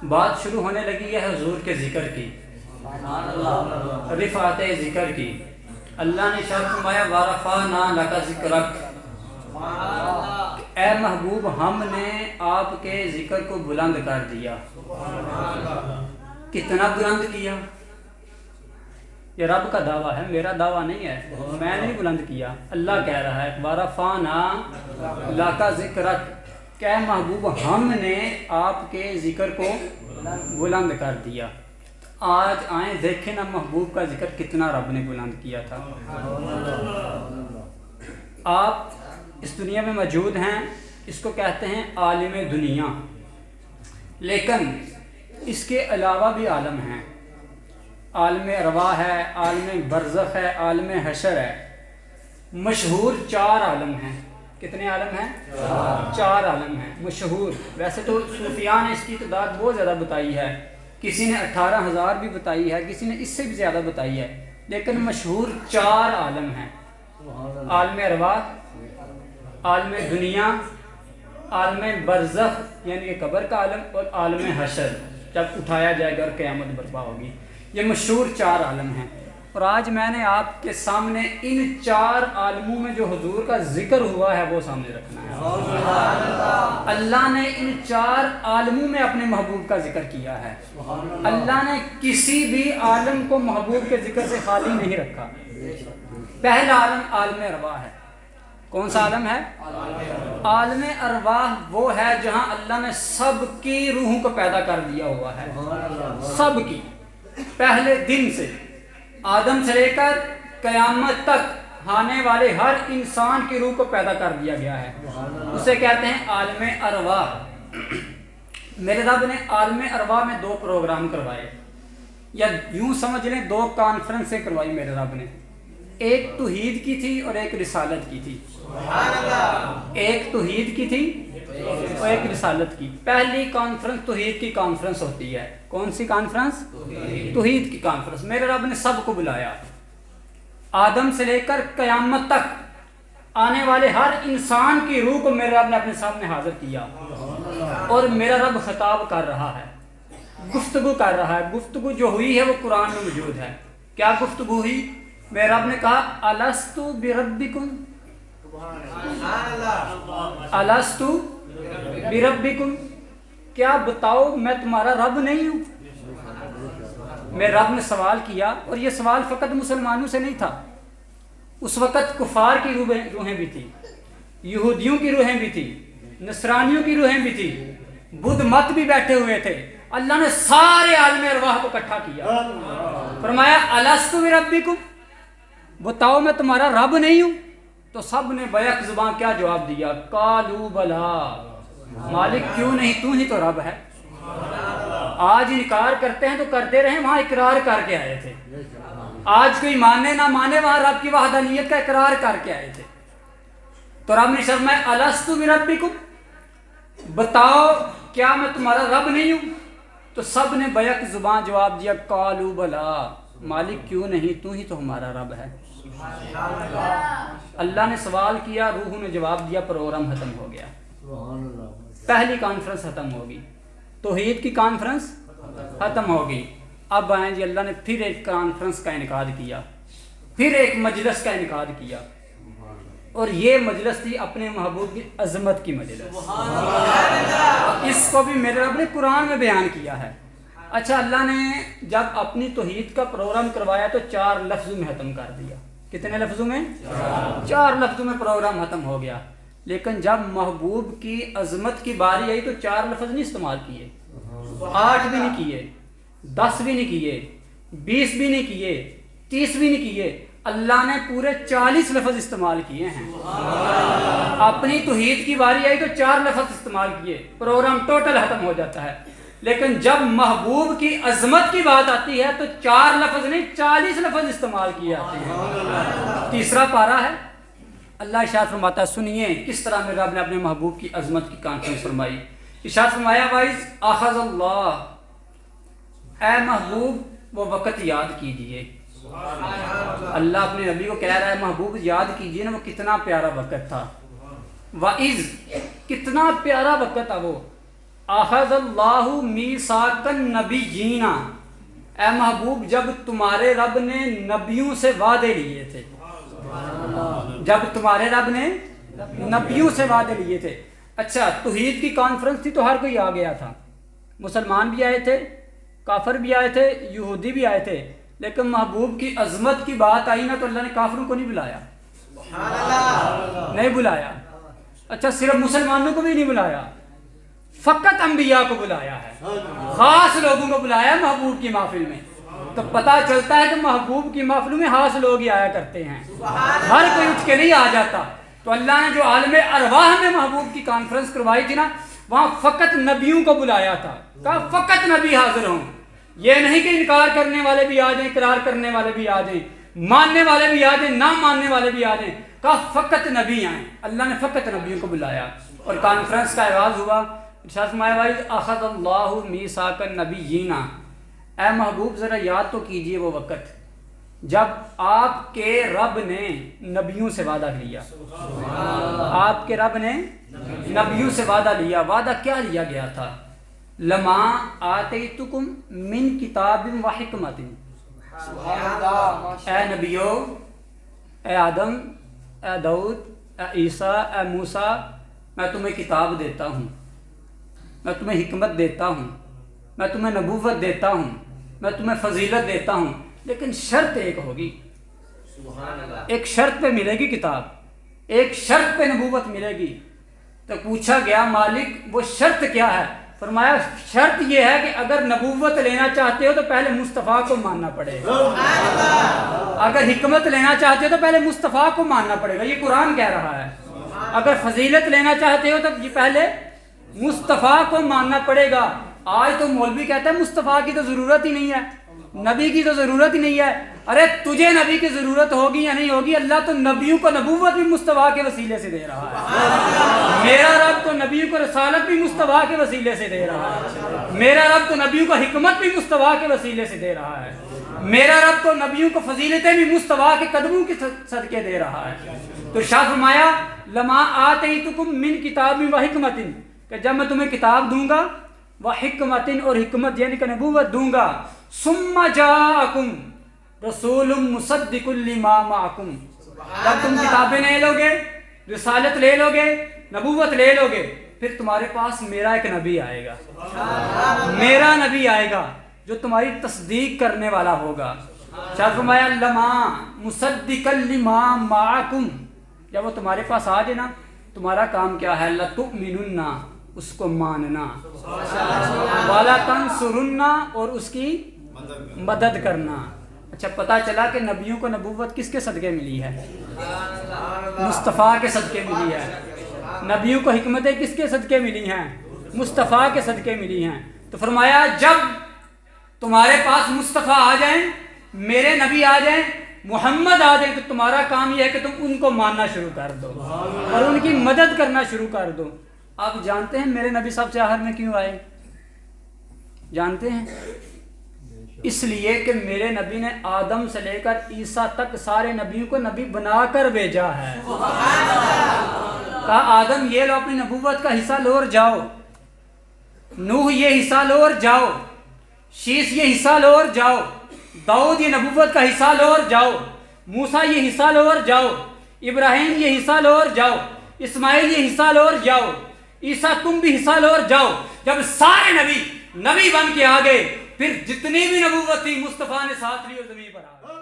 بات شروع ہونے لگی ہے حضور کے ذکر کی، رفعت ذکر کی۔ اللہ نے ارشاد فرمایا وَرَفَعْنَا لَكَ ذِكْرَكَ، اے محبوب ہم نے آپ کے ذکر کو بلند کر دیا۔ کتنا بلند کیا؟ یہ رب کا دعویٰ ہے، میرا دعویٰ نہیں ہے، میں نہیں بلند کیا، اللہ کہہ رہا ہے وَرَفَعْنَا لَكَ ذِكْرَكَ، کہ محبوب ہم نے آپ کے ذکر کو بلند کر دیا۔ آج آئیں دیکھیں نا محبوب کا ذکر کتنا رب نے بلند کیا تھا۔ آپ اس دنیا میں موجود ہیں، اس کو کہتے ہیں عالم دنیا، لیکن اس کے علاوہ بھی عالم ہیں، عالم ارواح ہے، عالم برزخ ہے، عالم حشر ہے۔ مشہور 4 عالم ہیں۔ کتنے عالم ہیں؟ 4 عالم ہیں مشہور۔ ویسے تو صوفیاء نے اس کی تعداد بہت زیادہ بتائی ہے، کسی نے 18,000 بھی بتائی ہے، کسی نے اس سے بھی زیادہ بتائی ہے، لیکن مشہور 4 عالم ہیں: عالم ارواح، عالم دنیا، عالم برزخ یعنی کہ قبر کا عالم، اور عالم حشر جب اٹھایا جائے گا اور قیامت برپا ہوگی۔ یہ مشہور 4 عالم ہیں، اور آج میں نے آپ کے سامنے ان 4 عالموں میں جو حضور کا ذکر ہوا ہے وہ سامنے رکھنا ہے۔ اللہ نے ان 4 عالموں میں اپنے محبوب کا ذکر کیا ہے۔ اللہ نے کسی بھی عالم کو محبوب کے ذکر سے خالی نہیں رکھا۔ پہلا عالم عالم ارواح ہے۔ کون سا عالم ہے؟ عالم ارواح وہ ہے جہاں اللہ نے سب کی روحوں کو پیدا کر دیا ہوا ہے، سب کی، پہلے دن سے، آدم سے لے کر قیامت تک آنے والے ہر انسان کی روح کو پیدا کر دیا گیا ہے، اسے کہتے ہیں عالم ارواح۔ میرے رب نے عالم ارواح میں 2 پروگرام کروائے، یا یوں سمجھ لیں 2 کانفرنسیں کروائی میرے رب نے، ایک توحید کی تھی اور ایک رسالت کی تھی۔ ایک توحید کی تھی اور ایک رسالت کی۔ پہلی کانفرنس توحید کی کانفرنس ہوتی ہے۔ کون سی کانفرنس؟ توحید کی کانفرنس۔ میرے رب نے سب کو بلایا، آدم سے لے کر قیامت تک آنے والے ہر انسان کی روح کو میرے رب نے اپنے سامنے حاضر کیا، اور میرا رب خطاب کر رہا ہے، گفتگو کر رہا ہے۔ گفتگو جو ہوئی ہے وہ قرآن میں موجود ہے۔ کیا گفتگو ہوئی؟ میرے رب نے کہا الستُ بربکم، الستُ بربکم، کیا بتاؤ میں تمہارا رب نہیں ہوں؟ میرے رب نے سوال کیا، اور یہ سوال فقط مسلمانوں سے نہیں تھا، اس وقت کفار کی روحیں بھی تھی، یہودیوں کی روحیں بھی تھی، نصرانیوں کی روحیں بھی تھی، بدھ مت بھی بیٹھے ہوئے تھے۔ اللہ نے سارے عالم ارواح کو اکٹھا کیا، فرمایا الستُ بربکم، بتاؤ میں تمہارا رب نہیں ہوں؟ تو سب نے بیک زبان کیا جواب دیا؟ قالوا بلا، مالک کیوں نہیں، تو ہی تو رب ہے۔ آج انکار کرتے ہیں تو کرتے رہیں، وہاں اقرار کر کے آئے تھے۔ آج کوئی مانے نہ مانے، وہاں رب کی وحدانیت کا اقرار کر کے آئے تھے۔ تو رب نے فرمایا الستُ بربکم، بتاؤ کیا میں تمہارا رب نہیں ہوں؟ تو سب نے بیک زبان جواب دیا قالوا بلا، مالک کیوں نہیں، تو ہی تو ہمارا رب ہے۔ اللہ نے سوال کیا، روح نے جواب دیا، پروگرام ختم ہو گیا۔ پہلی کانفرنس ختم ہوگی، توحید کی کانفرنس ختم ہوگی۔ اب آئیں جی، اللہ نے پھر ایک کانفرنس کا انعقاد کیا، پھر ایک مجلس کا انعقاد کیا، اور یہ مجلس تھی اپنے محبوب کی عظمت کی مجلس۔ اس کو بھی میرے رب نے قرآن میں بیان کیا ہے۔ اچھا، اللہ نے جب اپنی توحید کا پروگرام کروایا تو 4 لفظوں میں ختم کر دیا۔ کتنے لفظوں میں؟ 4 لفظوں میں پروگرام ختم ہو گیا۔ لیکن جب محبوب کی عظمت کی باری آئی تو 4 لفظ نہیں استعمال کیے، 8 بھی نہیں کیے، 10 بھی نہیں کیے، 20 بھی نہیں کیے، 30 بھی نہیں کیے، اللہ نے پورے 40 لفظ استعمال کیے ہیں۔ اپنی توحید کی باری آئی تو 4 لفظ استعمال کیے، پروگرام ٹوٹل ختم ہو جاتا ہے۔ لیکن جب محبوب کی عظمت کی بات آتی ہے تو 4 لفظ نہیں 40 لفظ استعمال کیے جاتے ہیں۔ تیسرا پارہ ہے، اللہ ارشاد فرماتا ہے، سنیے کس طرح میرے رب نے اپنے محبوب کی عظمت کی کانفرنس فرمائی۔ ارشاد فرمایا وَإِذْ أَخَذَ اللَّهُ، اے محبوب وہ وقت یاد کیجئے۔ اللہ اپنے نبی کو کہہ رہا ہے محبوب یاد کیجئے نا، وہ کتنا پیارا وقت تھا۔ وَإِذْ، کتنا پیارا وقت تھا وہ، اخذ اللہ میثاق النبیین، اے محبوب جب تمہارے رب نے نبیوں سے وعدے لیے تھے، جب تمہارے رب نے نبیوں سے وعدے لیے تھے۔ اچھا توحید کی کانفرنس تھی تو ہر کوئی آ گیا تھا، مسلمان بھی آئے تھے، کافر بھی آئے تھے، یہودی بھی آئے تھے، لیکن محبوب کی عظمت کی بات آئی نا تو اللہ نے کافروں کو نہیں بلایا، نہیں بلایا۔ اچھا صرف مسلمانوں کو بھی نہیں بلایا، فقط انبیاء کو بلایا ہے، خاص لوگوں کو بلایا ہے محبوب کی محفل میں۔ تو پتہ چلتا ہے کہ محبوب کی محفلوں میں خاص لوگ ہی آیا کرتے ہیں، ہر کوئی اٹھ کے نہیں آ جاتا۔ تو اللہ نے جو عالم ارواح میں محبوب کی کانفرنس کروائی تھی نا، وہاں فقط نبیوں کو بلایا تھا، کہا فقط نبی حاضر ہوں۔ یہ نہیں کہ انکار کرنے والے بھی آ جائیں، اقرار کرنے والے بھی آ جائیں، ماننے والے بھی آ جائیں، نہ ماننے والے بھی آ جائیں، کہا فقط نبی آئیں۔ اللہ نے فقط نبیوں کو بلایا اور کانفرنس کا آغاز ہوا۔ ارشاد فرمایا وَإِذْ أَخَذَ اللَّهُ مِيثَاقَ النَّبِيِّينَ، اے محبوب ذرا یاد تو کیجئے وہ وقت جب آپ کے رب نے نبیوں سے وعدہ لیا، آپ کے رب نے نبیوں سے وعدہ لیا۔ وعدہ کیا لیا گیا تھا؟ لما آتیتکم من کتاب و حکمت، اے نبیو، اے آدم، اے داؤد، اے عیسیٰ، اے موسیٰ، میں تمہیں کتاب دیتا ہوں، میں تمہیں حکمت دیتا ہوں، میں تمہیں نبوت دیتا ہوں، میں تمہیں فضیلت دیتا ہوں، لیکن شرط ایک ہوگی، ایک شرط پہ ملے گی کتاب، ایک شرط پہ نبوت ملے گی۔ تو پوچھا گیا مالک وہ شرط کیا ہے؟ فرمایا شرط یہ ہے کہ اگر نبوت لینا چاہتے ہو تو پہلے مصطفیٰ کو ماننا پڑے گا، اگر حکمت لینا چاہتے ہو تو پہلے مصطفیٰ کو ماننا پڑے گا، یہ قرآن کہہ رہا ہے۔ اگر فضیلت لینا چاہتے ہو تو یہ پہلے مصطفیٰ کو ماننا پڑے گا۔ آج تو مولوی کہتا ہے مصطفیٰ کی تو ضرورت ہی نہیں ہے، نبی کی تو ضرورت ہی نہیں ہے۔ ارے تجھے نبی کی ضرورت ہوگی یا نہیں ہوگی، اللہ تو نبیوں کو نبوت بھی مصطفیٰ کے وسیلے سے دے رہا ہے، میرا رب تو نبیوں کو رسالت بھی مصطفیٰ کے وسیلے سے دے رہا ہے، میرا رب تو نبیوں کو حکمت بھی مصطفیٰ کے وسیلے سے دے رہا ہے، میرا رب تو نبیوں کو فضیلتیں بھی مصطفیٰ کے قدموں کے صدقے دے رہا ہے۔ تو شاہ فرمایا لما آتیتکم من کتاب و حکمت، کہ جب میں تمہیں کتاب دوں گا، وہ حکمت اور حکمت یعنی کہ نبوت دوں گا، ثم جاءکم رسول مصدق لما معکم، جب تم کتابیں لے لو گے، رسالت لے لو گے، نبوت لے لو گے، پھر تمہارے پاس میرا ایک نبی آئے گا، میرا نبی آئے گا جو تمہاری تصدیق کرنے والا ہوگا۔ شاہ فرمایا لما مصدق لما معکم، جب وہ تمہارے پاس آ جائے نا، تمہارا کام کیا ہے؟ لتؤمنن، اس کو ماننا، والا تنصرن، اور اس کی مدد کرنا۔ اچھا پتہ چلا کہ نبیوں کو نبوت کس کے صدقے ملی ہے؟ مصطفیٰ کے صدقے ملی ہے۔ نبیوں کو حکمتیں کس کے صدقے ملی ہیں؟ مصطفیٰ کے صدقے ملی ہیں۔ تو فرمایا جب تمہارے پاس مصطفیٰ آ جائیں، میرے نبی آ جائیں، محمد آ جائیں، تو تمہارا کام یہ ہے کہ تم ان کو ماننا شروع کر دو اور ان کی مدد کرنا شروع کر دو۔ آپ جانتے ہیں میرے نبی صاحب سے آخر میں کیوں آئے؟ جانتے ہیں؟ اس لیے کہ میرے نبی نے آدم سے لے کر عیسیٰ تک سارے نبیوں کو نبی بنا کر بھیجا ہے۔ کہا آدم یہ لو اپنی نبوت کا حصہ لو اور جاؤ، نوح یہ حصہ لو اور جاؤ، شیس یہ حصہ لو اور جاؤ، داؤد یہ نبوت کا حصہ لو اور جاؤ، موسیٰ یہ حصہ لو اور جاؤ، ابراہیم یہ حصہ لو اور جاؤ، اسماعیل یہ حصہ لو اور جاؤ، عیسیٰ تم بھی حصہ لو اور جاؤ۔ جب سارے نبی بن کے آ گئے، پھر جتنی بھی نبوت تھی مصطفیٰ نے ساتھ لی اور زمین پر آ گئے۔